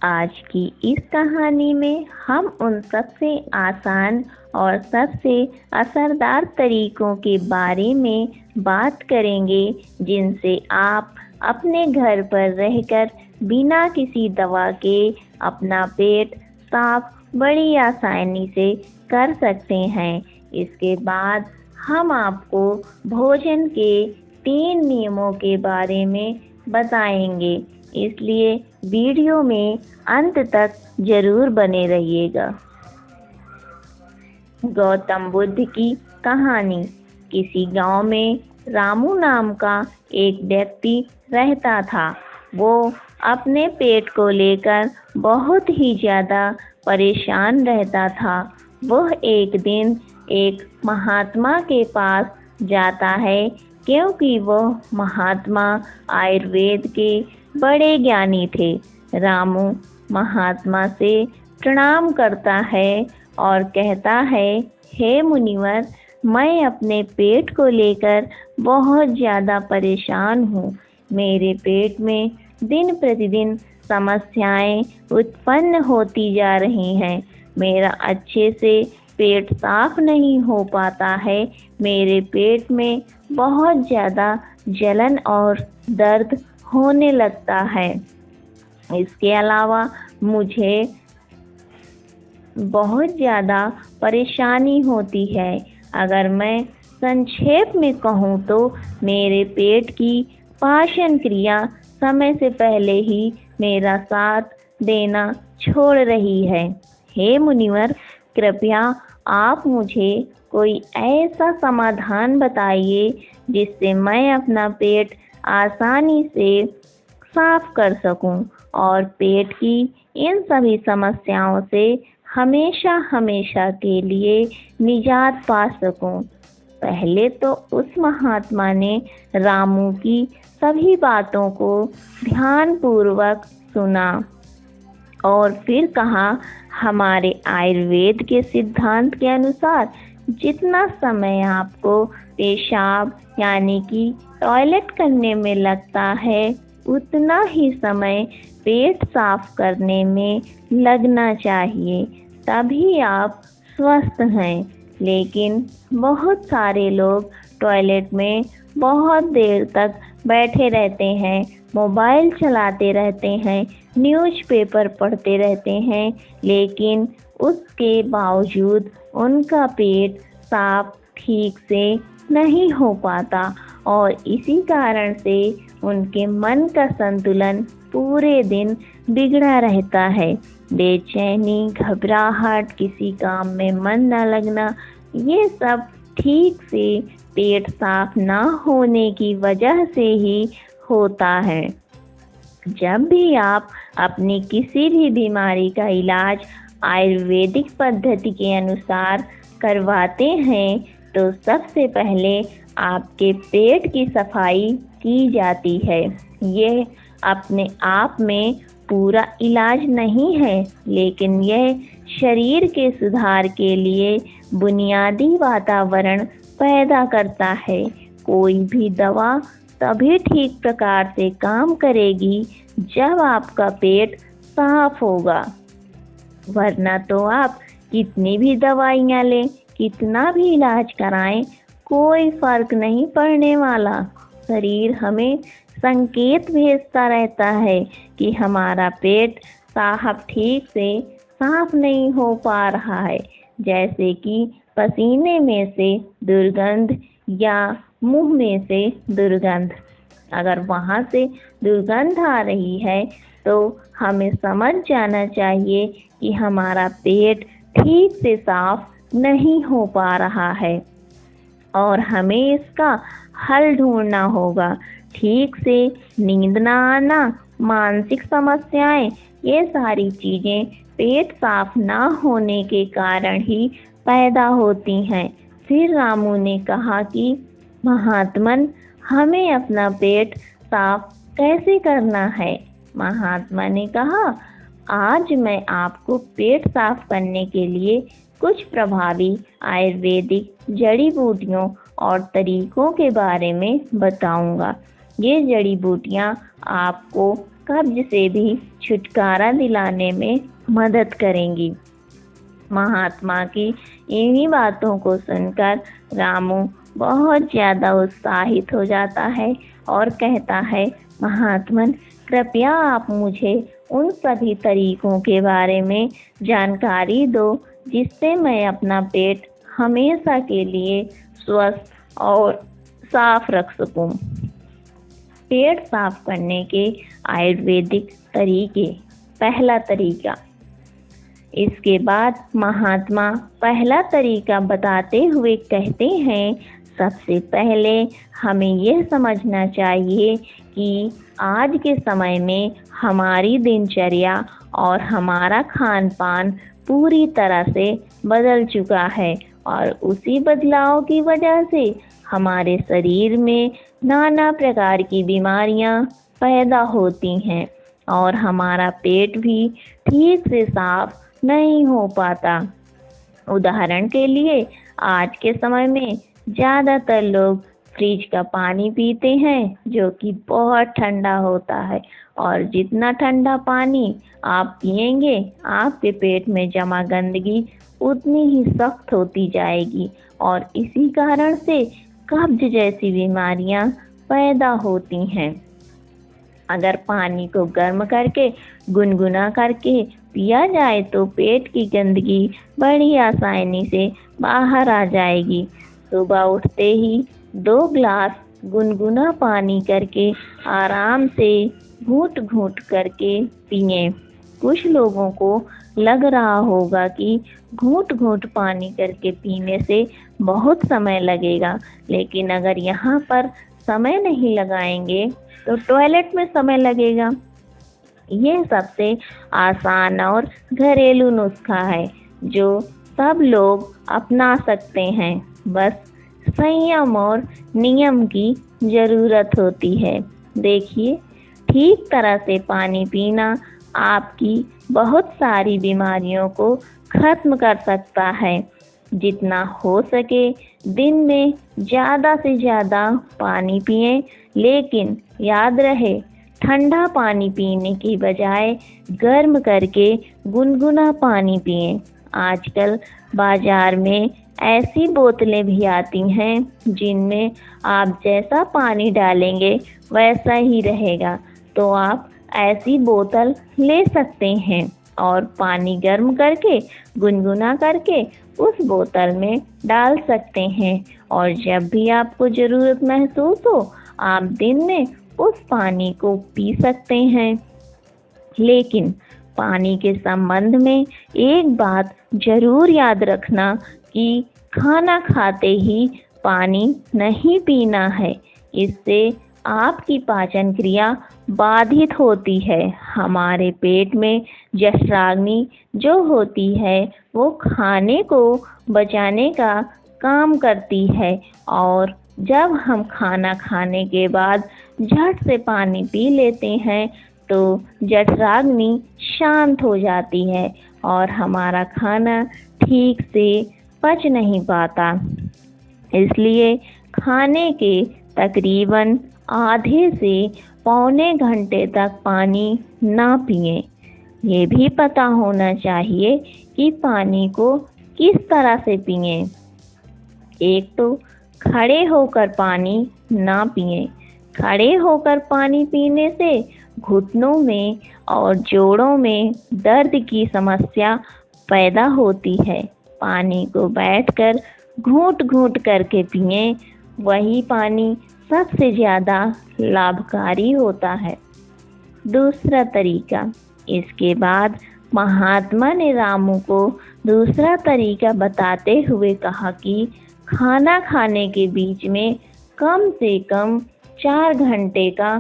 आज की इस कहानी में हम उन सबसे आसान और सबसे असरदार तरीकों के बारे में बात करेंगे जिनसे आप अपने घर पर रहकर बिना किसी दवा के अपना पेट साफ बड़ी आसानी से कर सकते हैं। इसके बाद हम आपको भोजन के 3 नियमों के बारे में बताएंगे, इसलिए वीडियो में अंत तक जरूर बने रहिएगा। गौतम बुद्ध की कहानी। किसी गांव में रामू नाम का एक व्यक्ति रहता था। वो अपने पेट को लेकर बहुत ही ज़्यादा परेशान रहता था। वह एक दिन एक महात्मा के पास जाता है, क्योंकि वह महात्मा आयुर्वेद के बड़े ज्ञानी थे। रामू महात्मा से प्रणाम करता है और कहता है, हे मुनिवर, मैं अपने पेट को लेकर बहुत ज़्यादा परेशान हूँ। मेरे पेट में दिन प्रतिदिन समस्याएं उत्पन्न होती जा रही हैं। मेरा अच्छे से पेट साफ नहीं हो पाता है। मेरे पेट में बहुत ज़्यादा जलन और दर्द होने लगता है। इसके अलावा मुझे बहुत ज़्यादा परेशानी होती है। अगर मैं संक्षेप में कहूँ तो मेरे पेट की पाचन क्रिया समय से पहले ही मेरा साथ देना छोड़ रही है। हे मुनिवर, कृपया आप मुझे कोई ऐसा समाधान बताइए जिससे मैं अपना पेट आसानी से साफ कर सकूं और पेट की इन सभी समस्याओं से हमेशा हमेशा के लिए निजात पा सकूं। पहले तो उस महात्मा ने रामू की सभी बातों को ध्यानपूर्वक सुना और फिर कहा, हमारे आयुर्वेद के सिद्धांत के अनुसार जितना समय आपको पेशाब यानी कि टॉयलेट करने में लगता है, उतना ही समय पेट साफ करने में लगना चाहिए, तभी आप स्वस्थ हैं। लेकिन बहुत सारे लोग टॉयलेट में बहुत देर तक बैठे रहते हैं, मोबाइल चलाते रहते हैं, न्यूज़पेपर पढ़ते रहते हैं, लेकिन उसके बावजूद उनका पेट साफ ठीक से नहीं हो पाता और इसी कारण से उनके मन का संतुलन पूरे दिन बिगड़ा रहता है। बेचैनी, घबराहट, किसी काम में मन न लगना, ये सब ठीक से पेट साफ ना होने की वजह से ही होता है। जब भी आप अपनी किसी भी बीमारी का इलाज आयुर्वेदिक पद्धति के अनुसार करवाते हैं तो सबसे पहले आपके पेट की सफाई की जाती है। यह अपने आप में पूरा इलाज नहीं है, लेकिन यह शरीर के सुधार के लिए बुनियादी वातावरण पैदा करता है। कोई भी दवा तभी ठीक प्रकार से काम करेगी जब आपका पेट साफ होगा, वरना तो आप कितनी भी दवाइयाँ लें, कितना भी इलाज कराएं, कोई फर्क नहीं पड़ने वाला। शरीर हमें संकेत भेजता रहता है कि हमारा पेट साफ ठीक से साफ नहीं हो पा रहा है, जैसे कि पसीने में से दुर्गंध या मुंह में से दुर्गंध। अगर वहाँ से दुर्गंध आ रही है तो हमें समझ जाना चाहिए कि हमारा पेट ठीक से साफ नहीं हो पा रहा है और हमें इसका हल ढूंढना होगा। ठीक से नींद ना आना, मानसिक समस्याएं, ये सारी चीज़ें पेट साफ ना होने के कारण ही पैदा होती हैं। फिर रामू ने कहा कि महात्मन, हमें अपना पेट साफ कैसे करना है? महात्मा ने कहा, आज मैं आपको पेट साफ करने के लिए कुछ प्रभावी आयुर्वेदिक जड़ी बूटियों और तरीकों के बारे में बताऊंगा। ये जड़ी बूटियाँ आपको कब्ज से भी छुटकारा दिलाने में मदद करेंगी। महात्मा की इन्हीं बातों को सुनकर रामू बहुत ज़्यादा उत्साहित हो जाता है और कहता है, महात्मन, कृपया आप मुझे उन सभी तरीकों के बारे में जानकारी दो जिससे मैं अपना पेट हमेशा के लिए स्वस्थ और साफ रख सकूं। पेट साफ करने के आयुर्वेदिक तरीके। पहला तरीका। इसके बाद महात्मा पहला तरीका बताते हुए कहते हैं, सबसे पहले हमें यह समझना चाहिए कि आज के समय में हमारी दिनचर्या और हमारा खान पान पूरी तरह से बदल चुका है और उसी बदलाव की वजह से हमारे शरीर में नाना प्रकार की बीमारियां पैदा होती हैं और हमारा पेट भी ठीक से साफ नहीं हो पाता। उदाहरण के लिए आज के समय में ज़्यादातर लोग फ्रिज का पानी पीते हैं जो कि बहुत ठंडा होता है और जितना ठंडा पानी आप पिएंगे आपके पेट में जमा गंदगी उतनी ही सख्त होती जाएगी और इसी कारण से कब्ज जैसी बीमारियां पैदा होती हैं। अगर पानी को गर्म करके गुनगुना करके पिया जाए तो पेट की गंदगी बड़ी आसानी से बाहर आ जाएगी। सुबह उठते ही 2 गिलास गुनगुना पानी करके आराम से घूंट घूंट करके पिएं। कुछ लोगों को लग रहा होगा कि घूंट घूंट पानी करके पीने से बहुत समय लगेगा, लेकिन अगर यहाँ पर समय नहीं लगाएंगे तो टॉयलेट में समय लगेगा। यह सबसे आसान और घरेलू नुस्खा है जो सब लोग अपना सकते हैं। बस संयम और नियम की ज़रूरत होती है। देखिए, ठीक तरह से पानी पीना आपकी बहुत सारी बीमारियों को खत्म कर सकता है। जितना हो सके दिन में ज़्यादा से ज़्यादा पानी पिएं, लेकिन याद रहे ठंडा पानी पीने की बजाय गर्म करके गुनगुना पानी पिएं। आजकल बाज़ार में ऐसी बोतलें भी आती हैं जिनमें आप जैसा पानी डालेंगे वैसा ही रहेगा, तो आप ऐसी बोतल ले सकते हैं और पानी गर्म करके गुनगुना करके उस बोतल में डाल सकते हैं और जब भी आपको ज़रूरत महसूस हो आप दिन में उस पानी को पी सकते हैं। लेकिन पानी के संबंध में एक बात ज़रूर याद रखना कि खाना खाते ही पानी नहीं पीना है। इससे आपकी पाचन क्रिया बाधित होती है। हमारे पेट में जठराग्नि जो होती है वो खाने को बचाने का काम करती है और जब हम खाना खाने के बाद झट से पानी पी लेते हैं तो जठराग्नि शांत हो जाती है और हमारा खाना ठीक से पच नहीं पाता। इसलिए खाने के तकरीबन आधे से पौने घंटे तक पानी ना पिएं। ये भी पता होना चाहिए कि पानी को किस तरह से पिएं। एक तो खड़े होकर पानी ना पिएं। खड़े होकर पानी पीने से घुटनों में और जोड़ों में दर्द की समस्या पैदा होती है। पानी को बैठकर घूंट घूंट करके पिएं, वही पानी सबसे ज़्यादा लाभकारी होता है। दूसरा तरीका। इसके बाद महात्मा ने रामू को दूसरा तरीका बताते हुए कहा कि खाना खाने के बीच में कम से कम 4 घंटे का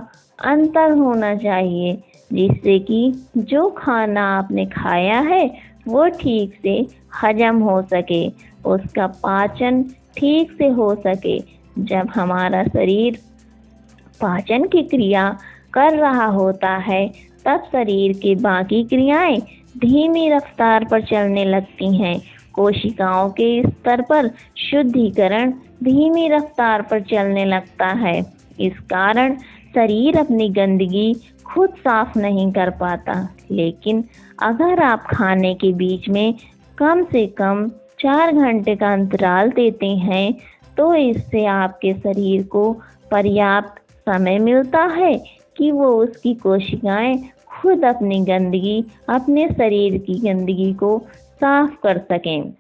अंतर होना चाहिए, जिससे कि जो खाना आपने खाया है वो ठीक से हजम हो सके, उसका पाचन ठीक से हो सके। जब हमारा शरीर पाचन की क्रिया कर रहा होता है तब शरीर की बाकी क्रियाएं धीमी रफ्तार पर चलने लगती हैं। कोशिकाओं के स्तर पर शुद्धिकरण धीमी रफ्तार पर चलने लगता है। इस कारण शरीर अपनी गंदगी खुद साफ नहीं कर पाता, लेकिन अगर आप खाने के बीच में कम से कम 4 घंटे का अंतराल देते हैं तो इससे आपके शरीर को पर्याप्त समय मिलता है कि वो उसकी कोशिकाएं खुद अपने शरीर की गंदगी को साफ कर सकें।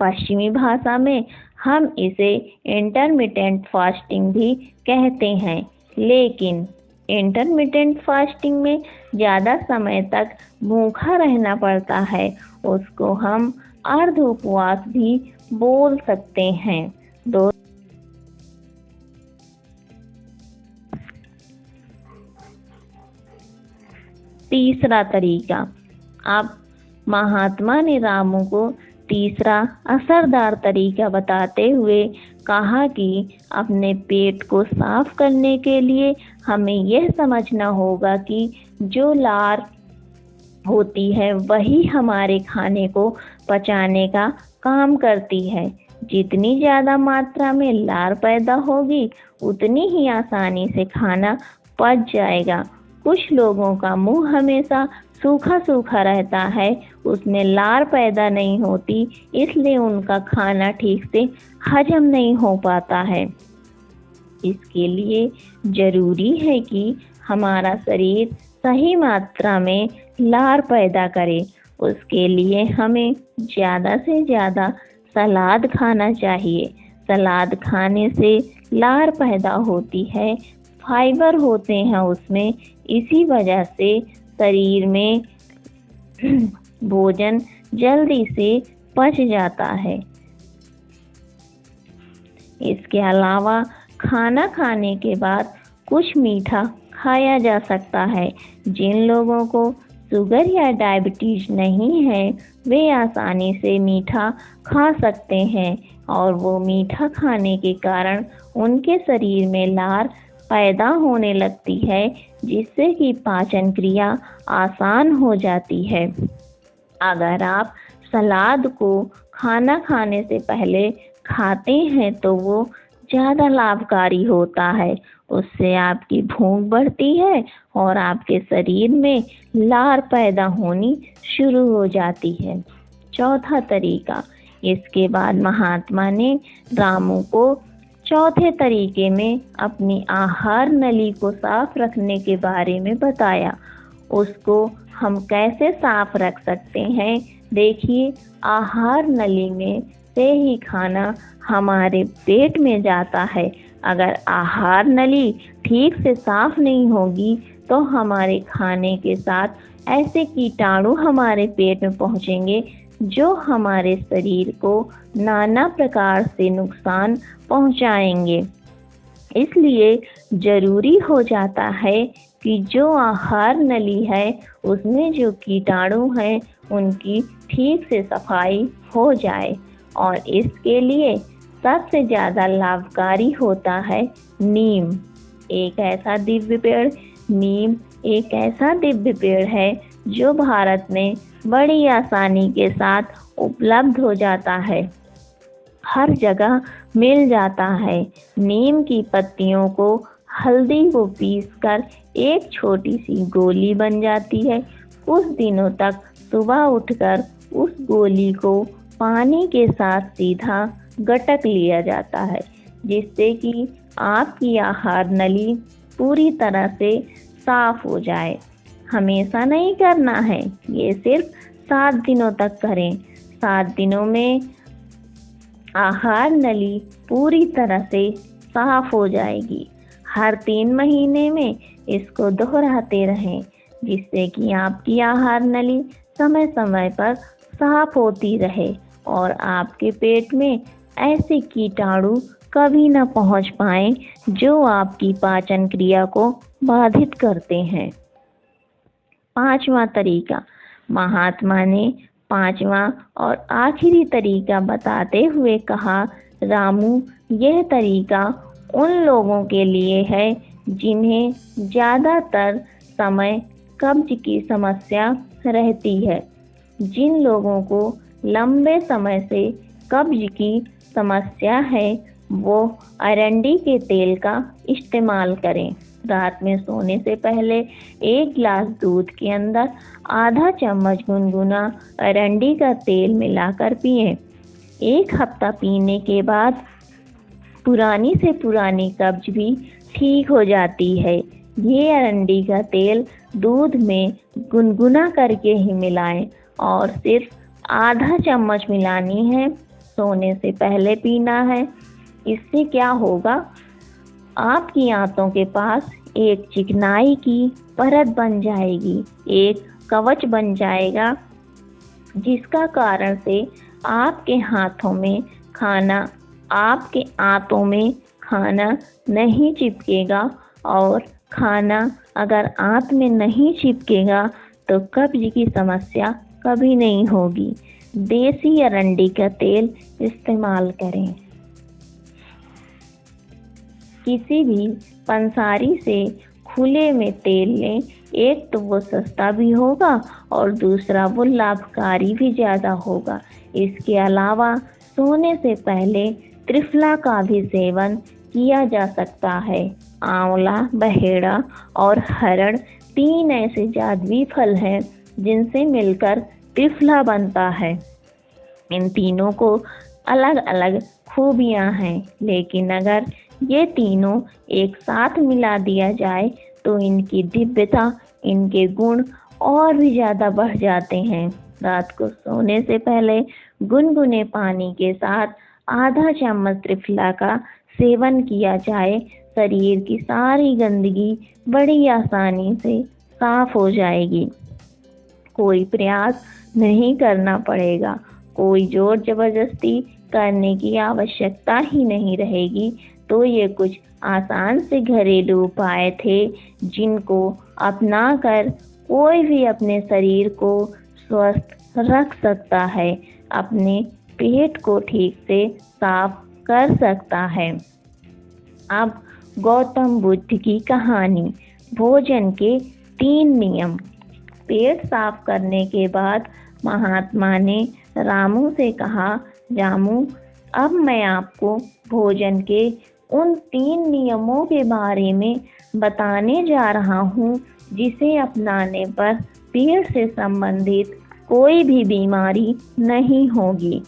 पश्चिमी भाषा में हम इसे इंटरमिटेंट फास्टिंग भी कहते हैं, लेकिन इंटरमिटेंट फास्टिंग में ज़्यादा समय तक भूखा रहना पड़ता है। उसको हम अर्ध उपवास भी बोल सकते हैं। तीसरा तरीका। अब महात्मा ने रामू को तीसरा असरदार तरीका बताते हुए कहा कि अपने पेट को साफ करने के लिए हमें यह समझना होगा कि जो लार होती है वही हमारे खाने को पचाने का काम करती है। जितनी ज़्यादा मात्रा में लार पैदा होगी उतनी ही आसानी से खाना पच जाएगा। कुछ लोगों का मुंह हमेशा सूखा सूखा रहता है, उसमें लार पैदा नहीं होती, इसलिए उनका खाना ठीक से हजम नहीं हो पाता है। इसके लिए जरूरी है कि हमारा शरीर सही मात्रा में लार पैदा करे। उसके लिए हमें ज़्यादा से ज़्यादा सलाद खाना चाहिए। सलाद खाने से लार पैदा होती है, फाइबर होते हैं उसमें, इसी वजह से शरीर में भोजन जल्दी से पच जाता है। इसके अलावा खाना खाने के बाद कुछ मीठा खाया जा सकता है। जिन लोगों को शुगर या डायबिटीज नहीं है वे आसानी से मीठा खा सकते हैं और वो मीठा खाने के कारण उनके शरीर में लार पैदा होने लगती है, जिससे कि पाचन क्रिया आसान हो जाती है। अगर आप सलाद को खाना खाने से पहले खाते हैं तो वो ज़्यादा लाभकारी होता है। उससे आपकी भूख बढ़ती है और आपके शरीर में लार पैदा होनी शुरू हो जाती है। चौथा तरीका। इसके बाद महात्मा ने रामू को चौथे तरीके में अपनी आहार नली को साफ रखने के बारे में बताया। उसको हम कैसे साफ रख सकते हैं? देखिए, आहार नली में से ही खाना हमारे पेट में जाता है। अगर आहार नली ठीक से साफ नहीं होगी तो हमारे खाने के साथ ऐसे कीटाणु हमारे पेट में पहुंचेंगे जो हमारे शरीर को नाना प्रकार से नुकसान पहुंचाएंगे। इसलिए जरूरी हो जाता है कि जो आहार नली है उसमें जो कीटाणु हैं उनकी ठीक से सफाई हो जाए। और इसके लिए सबसे ज़्यादा लाभकारी होता है नीम। नीम एक ऐसा दिव्य पेड़ है जो भारत में बड़ी आसानी के साथ उपलब्ध हो जाता है, हर जगह मिल जाता है। नीम की पत्तियों को हल्दी को पीसकर एक छोटी सी गोली बन जाती है। कुछ दिनों तक सुबह उठकर उस गोली को पानी के साथ सीधा गटक लिया जाता है, जिससे कि आपकी आहार नली पूरी तरह से साफ हो जाए। हमेशा नहीं करना है, ये सिर्फ 7 दिनों तक करें। 7 दिनों में आहार नली पूरी तरह से साफ हो जाएगी। हर 3 महीने में इसको दोहराते रहें, जिससे कि आपकी आहार नली समय समय पर साफ होती रहे और आपके पेट में ऐसे कीटाणु कभी न पहुंच पाए जो आपकी पाचन क्रिया को बाधित करते हैं। 5वां तरीका। महात्मा ने 5वां और आखिरी तरीका बताते हुए कहा, रामू, यह तरीका उन लोगों के लिए है जिन्हें ज़्यादातर समय कब्ज की समस्या रहती है। जिन लोगों को लंबे समय से कब्ज की समस्या है वो अरंडी के तेल का इस्तेमाल करें। रात में सोने से पहले 1 गिलास दूध के अंदर आधा चम्मच गुनगुना अरंडी का तेल मिलाकर पिएं। 1 हफ्ता पीने के बाद पुरानी से पुरानी कब्ज भी ठीक हो जाती है। ये अरंडी का तेल दूध में गुनगुना करके ही मिलाएं और सिर्फ आधा चम्मच मिलानी है। सोने से पहले पीना है। इससे क्या होगा, आपकी आंतों के पास एक चिकनाई की परत बन जाएगी, एक कवच बन जाएगा, जिसका कारण से आपके हाथों में खाना, आपके आंतों में खाना नहीं चिपकेगा। और खाना अगर आंत में नहीं चिपकेगा तो कब्ज की समस्या कभी नहीं होगी। देसी अरंडी का तेल इस्तेमाल करें। किसी भी पंसारी से खुले में तेल लें। एक तो वो सस्ता भी होगा और दूसरा वो लाभकारी भी ज़्यादा होगा। इसके अलावा सोने से पहले त्रिफला का भी सेवन किया जा सकता है। आंवला, बहेड़ा और हरड़ 3 ऐसे जादुई फल हैं जिनसे मिलकर त्रिफला बनता है। इन तीनों को अलग अलग खूबियां हैं, लेकिन अगर ये तीनों एक साथ मिला दिया जाए तो इनकी दिव्यता, इनके गुण और भी ज़्यादा बढ़ जाते हैं। रात को सोने से पहले गुनगुने पानी के साथ आधा चम्मच त्रिफला का सेवन किया जाए, शरीर की सारी गंदगी बड़ी आसानी से साफ हो जाएगी। कोई प्रयास नहीं करना पड़ेगा, कोई जोर जबरदस्ती करने की आवश्यकता ही नहीं रहेगी। तो ये कुछ आसान से घरेलू उपाय थे जिनको अपनाकर कोई भी अपने शरीर को स्वस्थ रख सकता है, अपने पेट को ठीक से साफ कर सकता है। अब गौतम बुद्ध की कहानी। भोजन के 3 नियम। पेट साफ करने के बाद महात्मा ने रामू से कहा, रामू, अब मैं आपको भोजन के उन 3 नियमों के बारे में बताने जा रहा हूँ जिसे अपनाने पर पेट से संबंधित कोई भी बीमारी नहीं होगी,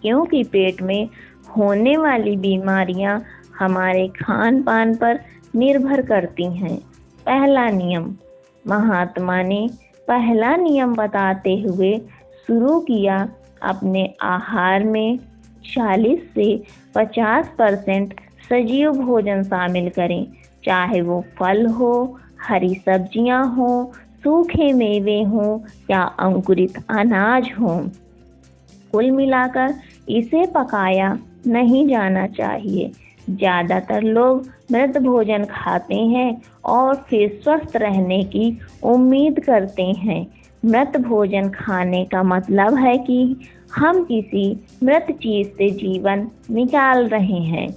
क्योंकि पेट में होने वाली बीमारियां हमारे खान पान पर निर्भर करती हैं। पहला नियम। महात्मा ने पहला नियम बताते हुए शुरू किया, अपने आहार में 40 से 50% सजीव भोजन शामिल करें, चाहे वो फल हो, हरी सब्जियां हो, सूखे मेवे हों या अंकुरित अनाज हों। कुल मिलाकर इसे पकाया नहीं जाना चाहिए। ज़्यादातर लोग मृत भोजन खाते हैं और फिर स्वस्थ रहने की उम्मीद करते हैं। मृत भोजन खाने का मतलब है कि हम किसी मृत चीज़ से जीवन निकाल रहे हैं,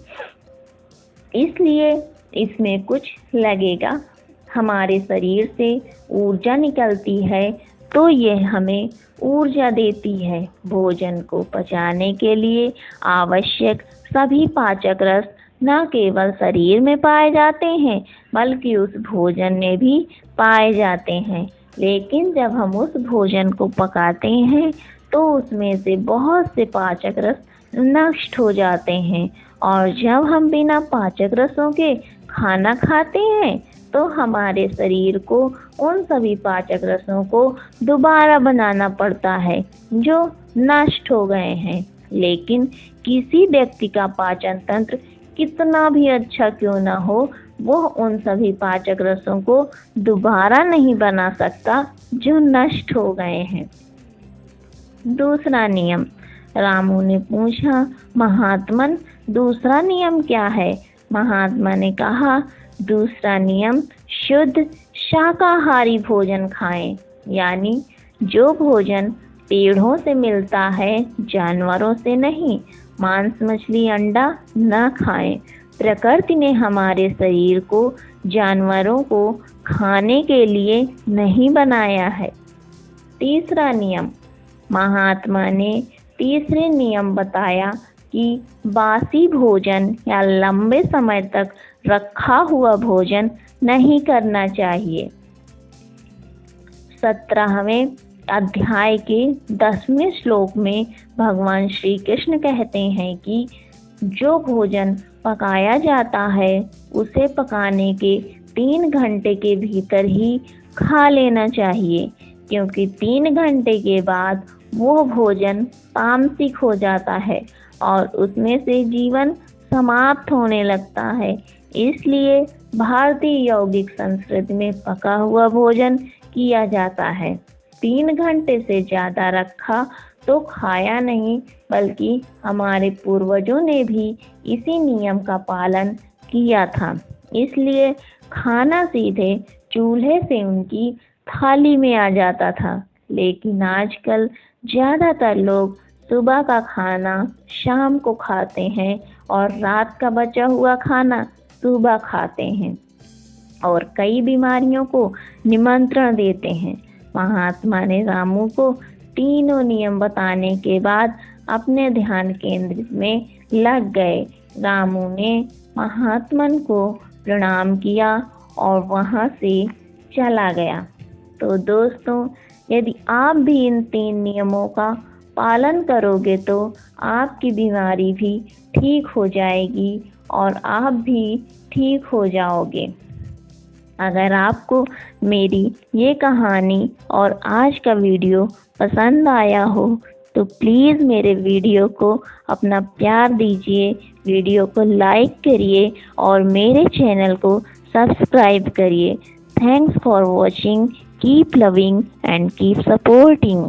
इसलिए इसमें कुछ लगेगा। हमारे शरीर से ऊर्जा निकलती है तो ये हमें ऊर्जा देती है। भोजन को पचाने के लिए आवश्यक सभी पाचक रस न केवल शरीर में पाए जाते हैं बल्कि उस भोजन में भी पाए जाते हैं। लेकिन जब हम उस भोजन को पकाते हैं तो उसमें से बहुत से पाचक रस नष्ट हो जाते हैं, और जब हम बिना पाचक रसों के खाना खाते हैं तो हमारे शरीर को उन सभी पाचक रसों को दोबारा बनाना पड़ता है जो नष्ट हो गए हैं। लेकिन किसी व्यक्ति का पाचन तंत्र कितना भी अच्छा क्यों ना हो, वह उन सभी पाचक रसों को दोबारा नहीं बना सकता जो नष्ट हो गए हैं। दूसरा नियम। रामू ने पूछा, महात्मन, दूसरा नियम क्या है? महात्मा ने कहा, दूसरा नियम शुद्ध शाकाहारी भोजन खाएं, यानी जो भोजन पेड़ों से मिलता है, जानवरों से नहीं। मांस, मछली, अंडा न खाएं। प्रकृति ने हमारे शरीर को जानवरों को खाने के लिए नहीं बनाया है। तीसरा नियम। महात्मा ने तीसरे नियम बताया कि बासी भोजन या लंबे समय तक रखा हुआ भोजन नहीं करना चाहिए। 17वें अध्याय के 10वें श्लोक में भगवान श्री कृष्ण कहते हैं कि जो भोजन पकाया जाता है उसे पकाने के 3 घंटे के भीतर ही खा लेना चाहिए, क्योंकि 3 घंटे के बाद वो भोजन तामसिक हो जाता है और उसमें से जीवन समाप्त होने लगता है। इसलिए भारतीय यौगिक संस्कृति में पका हुआ भोजन किया जाता है। 3 घंटे से ज़्यादा रखा तो खाया नहीं, बल्कि हमारे पूर्वजों ने भी इसी नियम का पालन किया था। इसलिए खाना सीधे चूल्हे से उनकी थाली में आ जाता था। लेकिन आजकल ज़्यादातर लोग सुबह का खाना शाम को खाते हैं और रात का बचा हुआ खाना सुबह खाते हैं और कई बीमारियों को निमंत्रण देते हैं। महात्मा ने रामू को तीनों नियम बताने के बाद अपने ध्यान केंद्र में लग गए। रामू ने महात्मन को प्रणाम किया और वहाँ से चला गया। तो दोस्तों, यदि आप भी इन 3 नियमों का पालन करोगे तो आपकी बीमारी भी ठीक हो जाएगी और आप भी ठीक हो जाओगे। अगर आपको मेरी ये कहानी और आज का वीडियो पसंद आया हो तो प्लीज़ मेरे वीडियो को अपना प्यार दीजिए, वीडियो को लाइक करिए और मेरे चैनल को सब्सक्राइब करिए। Thanks for watching. Keep loving and keep supporting.